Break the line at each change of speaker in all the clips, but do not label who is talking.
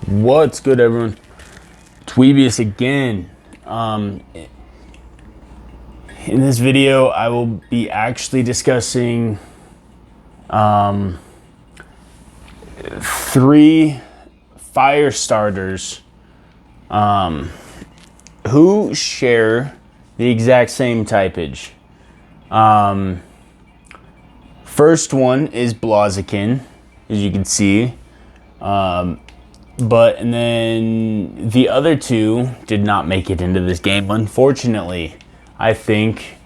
What's good, everyone? Tweebius again. In this video, I will be actually discussing three fire starters who share the exact same typage. First one is Blaziken, as you can see. And then the other two did not make it into this game, unfortunately. I think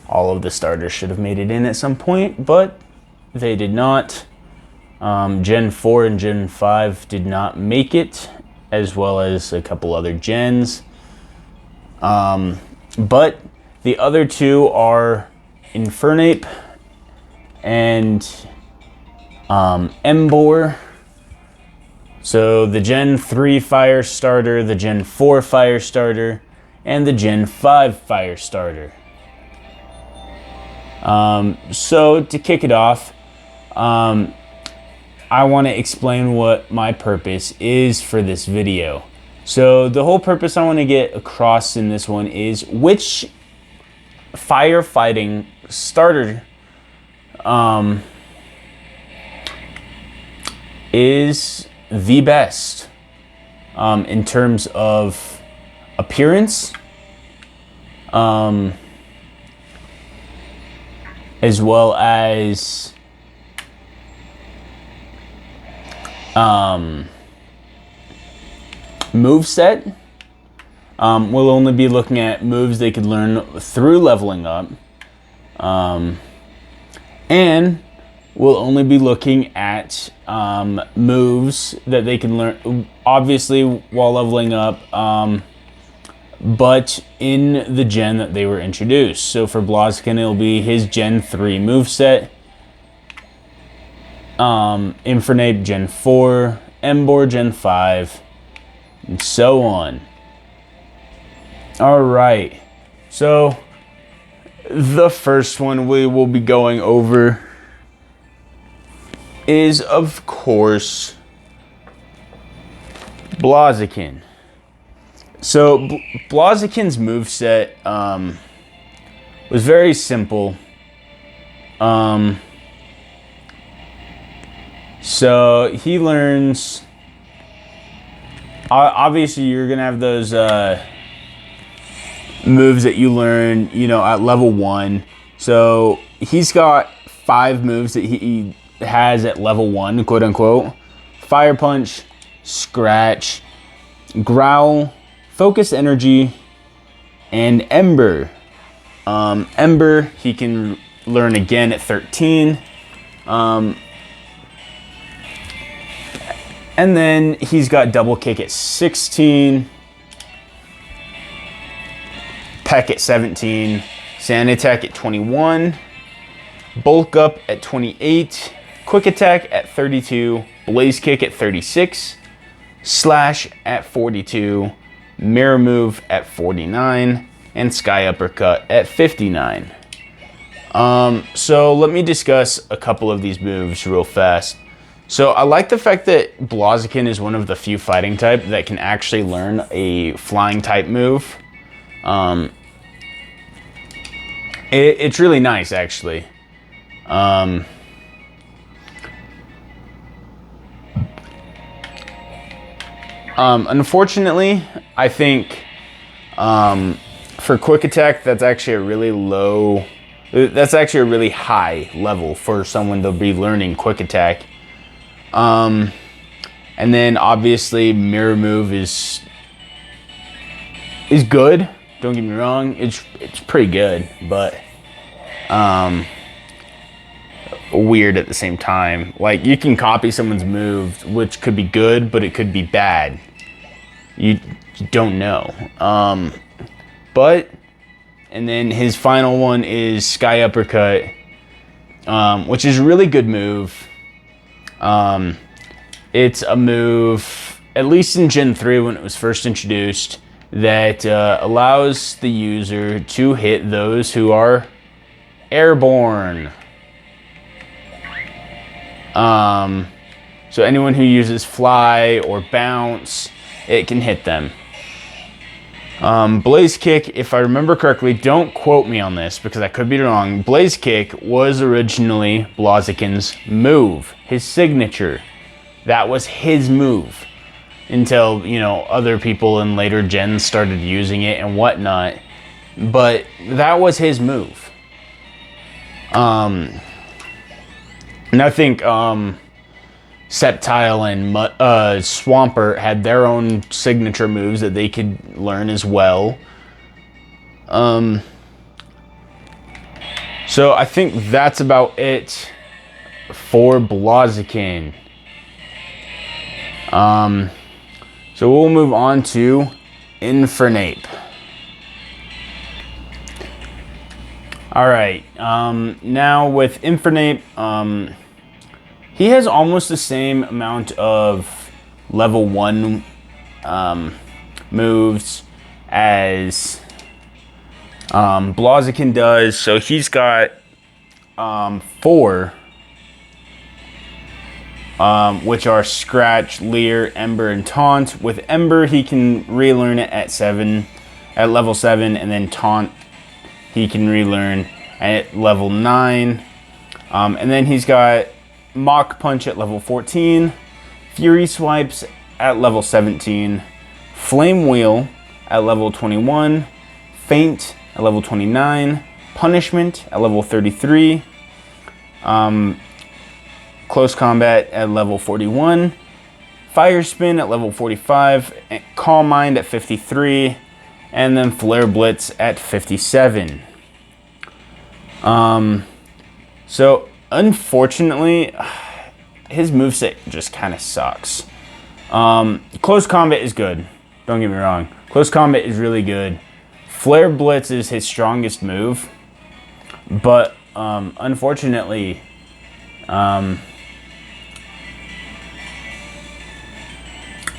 all of the starters should have made it in at some point, but they did not. Gen 4 and Gen 5 did not make it, as well as a couple other gens. But the other two are Infernape and boar. So the Gen 3 fire starter, the Gen 4 fire starter, and the Gen 5 fire starter. So to kick it off, I want to explain what my purpose is for this video. So the whole purpose I want to get across in this one is which firefighting starter is the best in terms of appearance, as well as moveset. We'll only be looking at moves they could learn through leveling up, and we'll only be looking at moves that they can learn, obviously while leveling up, but in the gen that they were introduced. So for Blaziken, it'll be his Gen 3 moveset, Infernape Gen 4, boar Gen 5, and so on. Alright, so the first one we will be going over is, of course, Blaziken. So Blaziken's moveset was very simple. So he learns, obviously you're gonna have those moves that you learn, at level 1. So he's got 5 moves that he has at level 1, quote unquote: Fire Punch, Scratch, Growl, Focus Energy, and Ember. Ember he can learn again at 13. And then he's got Double Kick at 16, Peck at 17, Sand Attack at 21, Bulk Up at 28, Quick Attack at 32, Blaze Kick at 36, Slash at 42, Mirror Move at 49, and Sky Uppercut at 59. So let me discuss a couple of these moves real fast. So I like the fact that Blaziken is one of the few fighting type that can actually learn a flying type move. It's really nice, actually. Unfortunately, I think for Quick Attack, that's actually a really low, that's actually a really high level for someone to be learning Quick Attack. And then obviously Mirror Move is good. Don't get me wrong, it's pretty good, but weird at the same time. Like, you can copy someone's move, which could be good, but it could be bad. You don't know. And then his final one is Sky Uppercut, which is a really good move. It's a move, at least in Gen 3 when it was first introduced, that allows the user to hit those who are airborne. So anyone who uses fly or bounce, it can hit them. Blaze Kick, if I remember correctly, don't quote me on this because I could be wrong. Blaze Kick was originally Blaziken's move, his signature. That was his move until, you know, other people in later gens started using it and whatnot. But that was his move. And I think Sceptile and Swampert had their own signature moves that they could learn as well. So I think that's about it for Blaziken. So we'll move on to Infernape. Alright, now with Infernape, he has almost the same amount of level 1 moves as Blaziken does. So he's got 4, which are Scratch, Leer, Ember, and Taunt. With Ember, he can relearn it at level 7, and then Taunt he can relearn at level 9. And then he's got Mach Punch at level 14, Fury Swipes at level 17, Flame Wheel at level 21, Feint at level 29, Punishment at level 33, Close Combat at level 41, Fire Spin at level 45, Calm Mind at 53, and then Flare Blitz at 57. So unfortunately, his moveset just kind of sucks. Close Combat is good. Don't get me wrong. Close Combat is really good. Flare Blitz is his strongest move. But unfortunately,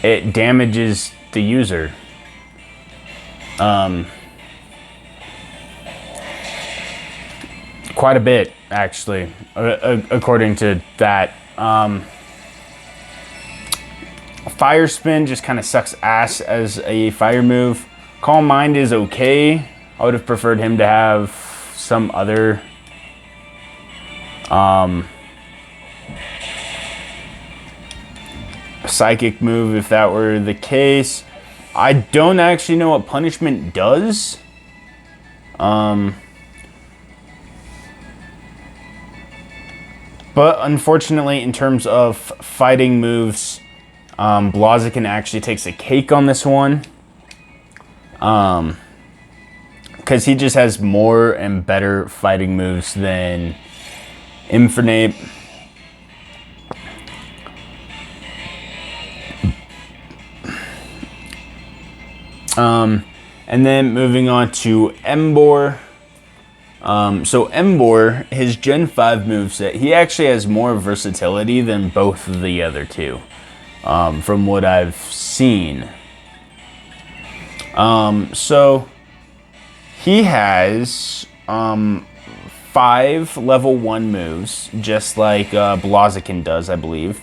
it damages the user. Quite a bit, actually, according to that. Fire Spin just kind of sucks ass as a fire move. Calm Mind is okay. I would have preferred him to have some other psychic move if that were the case. I don't actually know what Punishment does. But unfortunately, in terms of fighting moves, Blaziken actually takes a cake on this one. Because he just has more and better fighting moves than Infernape. And then moving on to Embor. So Embor, his Gen 5 moveset, he actually has more versatility than both of the other two, from what I've seen. So he has 5 level 1 moves, just like Blaziken does, I believe.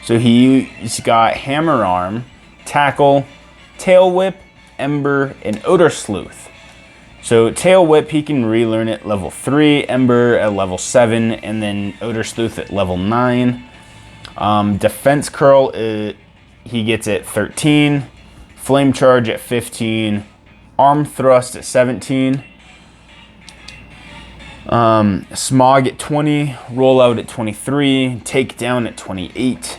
So he's got Hammer Arm, Tackle, Tail Whip, Ember, and Odor Sleuth. So Tail Whip, he can relearn at level 3, Ember at level 7, and then Odor Sleuth at level 9. Defense Curl, he gets at 13. Flame Charge at 15. Arm Thrust at 17. Smog at 20. Rollout at 23. Takedown at 28.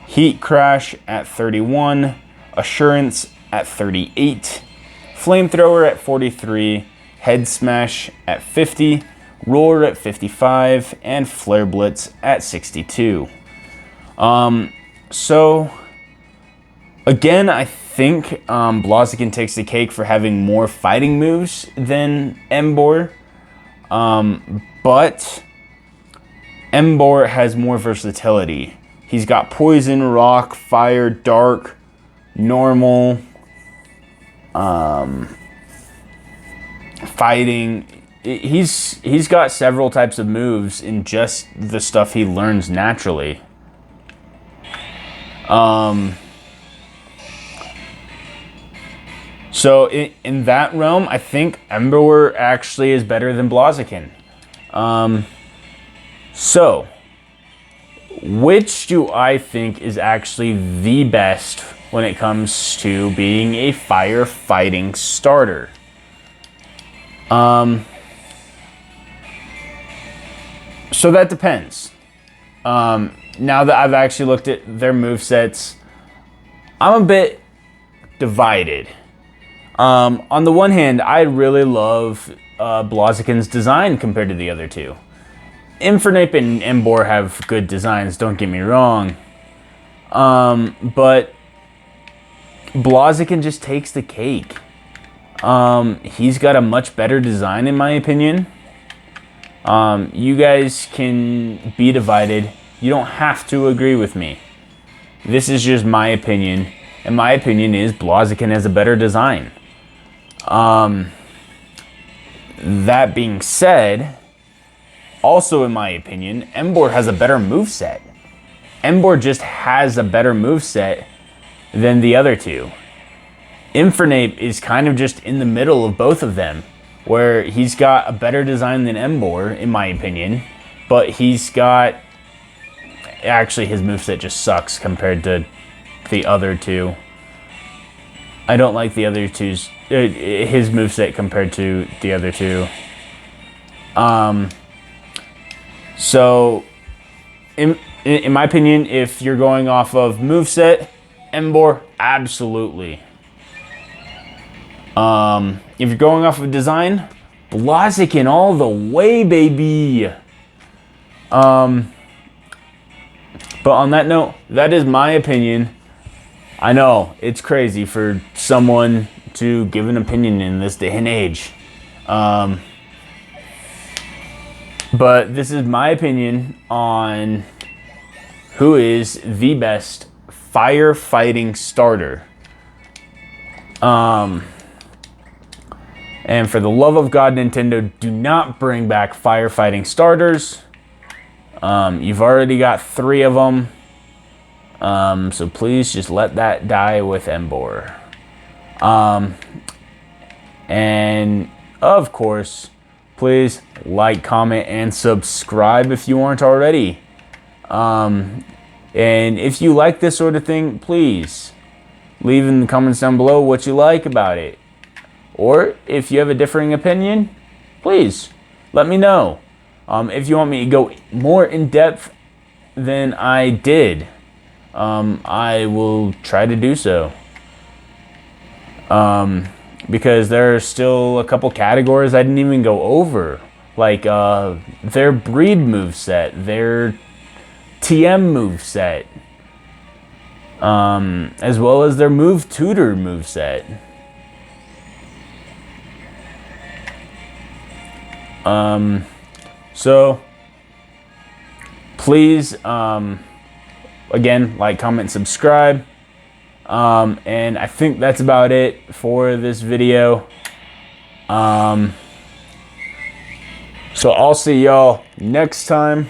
Heat Crash at 31. Assurance at 38. Flamethrower at 43. Head Smash at 50. Roar at 55. And Flare Blitz at 62. So again, I think Blaziken takes the cake for having more fighting moves than Embor. But Embor has more versatility. He's got Poison, Rock, Fire, Dark, Normal, fighting. He's got several types of moves in just the stuff he learns naturally. So in that realm, I think Ember actually is better than Blaziken. So, which do I think is actually the best when it comes to being a firefighting starter? So that depends. Now that I've actually looked at their movesets, I'm a bit divided. On the one hand, I really love Blaziken's design compared to the other two. Infernape and Embor have good designs, don't get me wrong. But Blaziken just takes the cake. He's got a much better design in my opinion. You guys can be divided. You don't have to agree with me. This is just my opinion. And my opinion is Blaziken has a better design. That being said, also in my opinion, Embor has a better moveset. Embor just has a better moveset than the other two. Infernape is kind of just in the middle of both of them, where he's got a better design than Embor, in my opinion, but he's got... Actually, his moveset just sucks compared to the other two. I don't like the other two's... his moveset compared to the other two. So, in my opinion, if you're going off of moveset, Embor, absolutely. If you're going off of design, Blaziken all the way, baby. But on that note, that is my opinion. I know, it's crazy for someone to give an opinion in this day and age. But this is my opinion on who is the best firefighting starter. And for the love of God, Nintendo, do not bring back firefighting starters. You've already got 3 of them. So please just let that die with Embor. And of course, please like, comment, and subscribe if you aren't already. And if you like this sort of thing, please leave in the comments down below what you like about it. Or if you have a differing opinion, please let me know. If you want me to go more in depth than I did, I will try to do so. Because there are still a couple categories I didn't even go over. Like their breed moveset, their TM moveset, as well as their move tutor moveset. So please, again, like, comment, subscribe. And I think that's about it for this video. So I'll see y'all next time.